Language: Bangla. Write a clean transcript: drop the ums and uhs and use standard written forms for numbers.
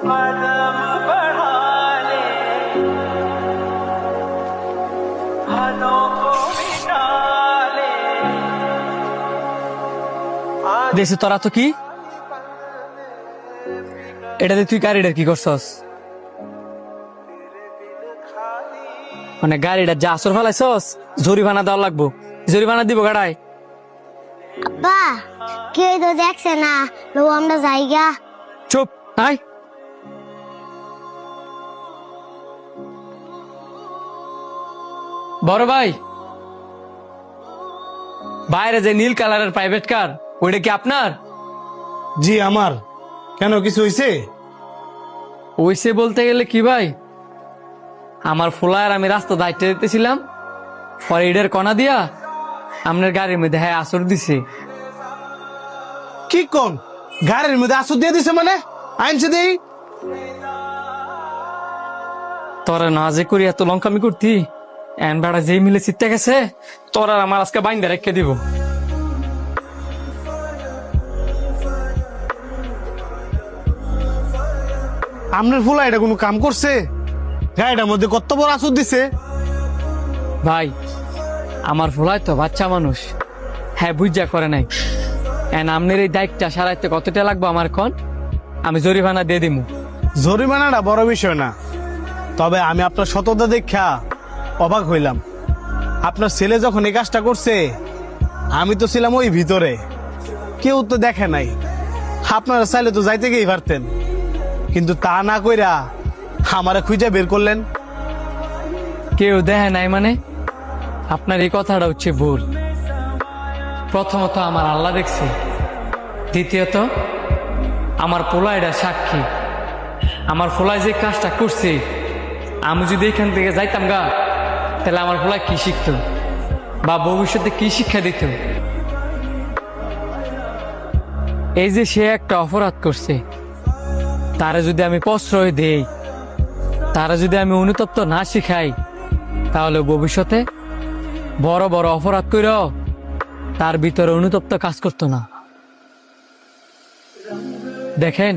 कदम बढ़ा ले हदों को मिटा ले দেশে তোরা তো কি এটাতে তুই গাড়িটার কি করছস? মানে গাড়িটা যা আসর ফেলাইছস জরিমানা দেওয়া লাগবো। জরিমানা দিব গাড়ায়। আব্বা কেউ তো দেখছে না, লো আমরা যাইগা। চুপ আয়। বড় ভাই, বাইরে যে নীল কালারের প্রাইভেট কার ওইটা কি আপনার? জি আমার। কেন, কিছু হয়েছে? ওইসে বলতে গেলে কি ভাই, আমার ফ্লায়ার আমি রাস্তা দায়িত্ব দিতেছিলাম, পরে ইডের কণা দিয়া আপনার গাড়ির মধ্যে হ্যাঁ আসর দিছে। কি কোন গাড়ির মধ্যে আসর দিয়ে দিছে? মানে আইনছে দেই তোরা না যে করি এত লঙ্কামি করতি, এন বেড়া যেই মিলে চিত্তে গেছে তোরা আমার আজকে বাইন্দা রেখে দিব। আপনার ফুলা এটা কোনো কাম করছে? গাড়িটার মধ্যে কত বড় আসর দিছে? ভাই আমার ফ্লায় তো বাচ্চা মানুষ, হ্যাঁ বুঝা করে নাই। এন আপনার এই দায়িত্বটা সারাইতে কতটা লাগবে আমার কোন, আমি জরিমানা দিয়ে দিমু। জরিমানাটা বড় বিষয় না, তবে আমি আপনার সততা দেখা অবাক হইলাম। আপনার ছেলে যখন এই কাজটা করছে আমি তো ছিলাম ওই ভিতরে, কেউ তো দেখে নাই। আপনারা চাইলে তো যাইতে গিয়েই পারতেন, কিন্তু তা না কইরা আমারে খুঁজে বের করলেন। কেউ দেখে নাই মানে? আপনার এই কথাটা হচ্ছে ভুল। প্রথমত আমার আল্লাহ দেখছে, দ্বিতীয়ত আমার পোলা এটা সাক্ষী। আমার পোলায় যে কাজটা করছে, আমি যদি এখান থেকে যাইতাম গা, তাহলে আমার পোলায় কি শিখতো বা ভবিষ্যতে কি শিক্ষা দিত? এই যে সে একটা অপরাধ করছে, তারা যদি আমি প্রশ্রয় দেই, তারা যদি আমি অনুতপ্ত না শিখাই, তাহলে ভবিষ্যতে বড় বড় অপরাধ কইরাও তার ভিতরে অনুতপ্ত কাজ করতো না। দেখেন